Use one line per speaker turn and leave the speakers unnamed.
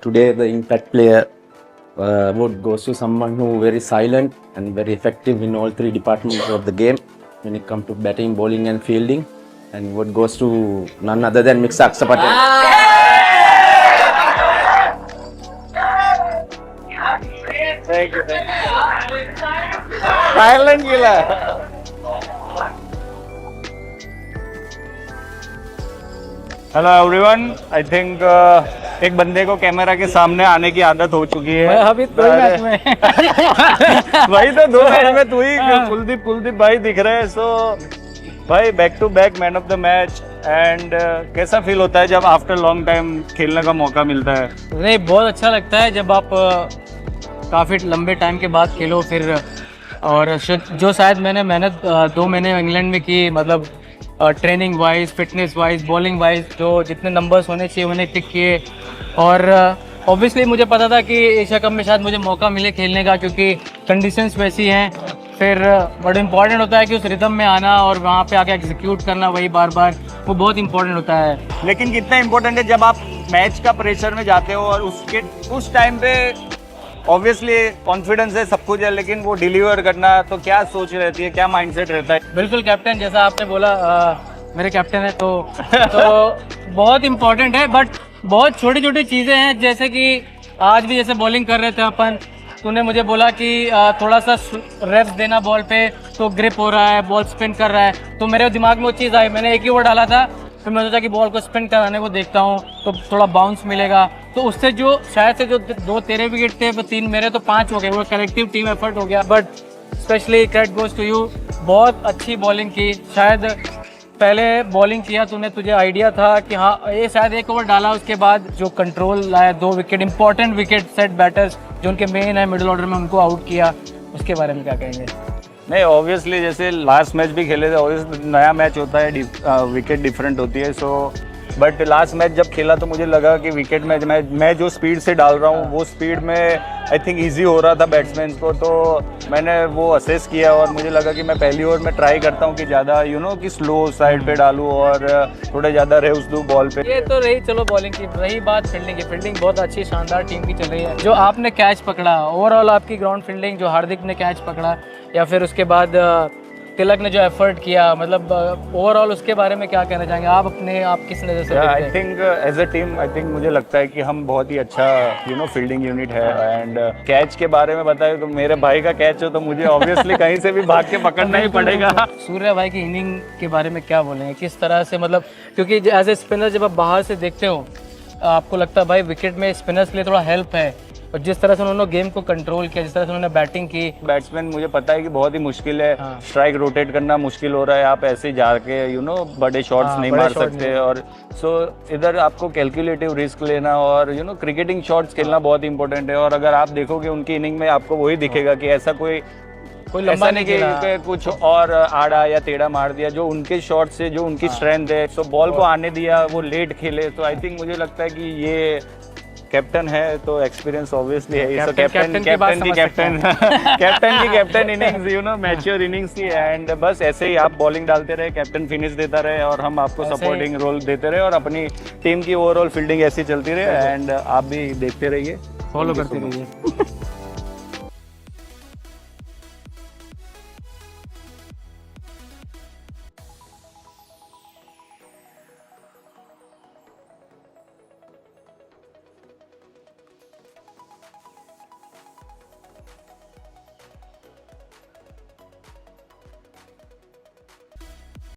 today the impact player would goes to someone who very silent and very effective in all three departments of the game when it comes to batting, bowling and fielding, and what goes to none other than Mixer Akshar Patel.
Thank you. Silent killer. Hello everyone, I think एक बंदे को camera के सामने आने की आदत हो चुकी है।
अभी दो मैच में
वही तो 2 मैच में तू ही कुलदीप भाई दिख रहे हैं। सो भाई back to back man of the match, and कैसा फील होता है जब आफ्टर लॉन्ग टाइम खेलने का मौका मिलता है?
नहीं, बहुत अच्छा लगता है जब आप काफ़ी लंबे टाइम के बाद खेलो फिर। और जो शायद मैंने मेहनत 2 महीने इंग्लैंड में की, मतलब training wise, fitness wise, bowling wise, जो जितने नंबर्स होने चाहिए उन्हें टिक किए। और ऑब्वियसली मुझे पता था कि एशिया कप में शायद मुझे मौका मिले खेलने का, क्योंकि कंडीशंस वैसी हैं। फिर बड़ा इंपॉर्टेंट होता है कि उस रिदम में आना और वहाँ पे आके एग्जीक्यूट करना वही बार बार, वो बहुत इंपॉर्टेंट होता है।
लेकिन कितना इंपॉर्टेंट है जब आप मैच का प्रेशर में जाते हो और उस टाइम पे ऑब्वियसली कॉन्फिडेंस है, सब कुछ है, लेकिन वो डिलीवर करना, तो क्या सोच रहती है, क्या माइंडसेट रहता है?
बिल्कुल कैप्टन, जैसा आपने बोला मेरे कैप्टन है तो बहुत इम्पोर्टेंट है। बट बहुत छोटी छोटी चीज़ें हैं, जैसे कि आज भी जैसे बॉलिंग कर रहे थे अपन, तूने मुझे बोला कि थोड़ा सा रेप्स देना बॉल पे, तो ग्रिप हो रहा है, बॉल स्पिन कर रहा है, तो मेरे दिमाग में वो चीज़ आई। मैंने एक ही ओवर डाला था, फिर मैं सोचा कि बॉल को स्पिन कराने को देखता हूँ तो थोड़ा बाउंस मिलेगा, तो उससे जो शायद से जो 2 तेरे विकेट थे वो 3 मेरे, तो 5 हो गए। वो कलेक्टिव टीम एफर्ट हो गया। But specially credit goes to you, बहुत अच्छी बॉलिंग की। शायद पहले बॉलिंग किया तूने, तुझे आइडिया था कि हाँ ये शायद एक ओवर डाला, उसके बाद जो कंट्रोल लाया, 2 wicket, important wicket, set batters जो उनके मेन है मिडिल ऑर्डर में, उनको आउट किया। उसके बारे में क्या कहेंगे?
नहीं, ऑब्वियसली जैसे लास्ट मैच भी खेले थे, ऑब्वियसली नया मैच होता है, विकेट डिफरेंट होती है। सो बट लास्ट मैच जब खेला तो मुझे लगा कि विकेट में मैं जो स्पीड से डाल रहा हूँ वो स्पीड में आई थिंक इजी हो रहा था बैट्समैन को, तो मैंने वो असेस किया और मुझे लगा कि मैं पहली ओवर में ट्राई करता हूँ कि ज़्यादा कि स्लो साइड पे डालूँ और थोड़े ज़्यादा रेव्स दूँ बॉल पे।
ये तो रही चलो बॉलिंग की, रही बात फील्डिंग की। फील्डिंग बहुत अच्छी शानदार टीम की चल रही है। जो आपने कैच पकड़ा, ओवरऑल आपकी ग्राउंड फील्डिंग, जो हार्दिक ने कैच पकड़ा या फिर उसके बाद तिलक ने जो एफर्ट किया, मतलब ओवरऑल उसके बारे में क्या कहना चाहेंगे आप? आप किस नज़र से?
I think as a team, I think मुझे लगता है कि हम बहुत ही अच्छा फील्डिंग यूनिट है। एंड कैच के बारे में बताए तो मेरे भाई का कैच हो तो मुझे ऑब्वियसली कहीं से भी भाग के पकड़ना ही पड़ेगा।
सूर्या भाई की इनिंग के बारे में क्या बोलेंगे, किस तरह से, मतलब क्योंकि एज ए स्पिनर जब आप बाहर से देखते हो आपको लगता है भाई विकेट में स्पिनर्स के लिए थोड़ा हेल्प है, और जिस तरह से उन्होंने गेम को कंट्रोल किया, जिस तरह से उन्होंने बैटिंग की।
बैट्समैन मुझे पता है कि बहुत ही मुश्किल है, स्ट्राइक रोटेट करना मुश्किल हो रहा है, आप ऐसे जाके बड़े शॉट्स नहीं मार सकते। और सो इधर आपको कैलकुलेटिव रिस्क लेना और क्रिकेटिंग शॉट्स खेलना बहुत इंपॉर्टेंट है। और अगर आप देखोगे उनकी इनिंग में आपको वही दिखेगा कि ऐसा कोई लंबा नहीं कि कुछ और आड़ा या टेढ़ा मार दिया, जो उनके शॉट से जो उनकी स्ट्रेंथ है, सो बॉल को आने दिया, वो लेट खेले। तो आई थिंक मुझे लगता है कि ये कैप्टन है तो एक्सपीरियंस ऑब्वियसली है। कैप्टन की कैप्टन इनिंग्स, मैच्योर इनिंग्स थी। एंड बस ऐसे ही आप बॉलिंग डालते रहे, कैप्टन फिनिश देता रहे और हम आपको सपोर्टिंग रोल देते रहे, और अपनी टीम की ओवरऑल फील्डिंग ऐसी चलती रहे। एंड आप भी देखते रहिए,
फॉलो करते रहिए।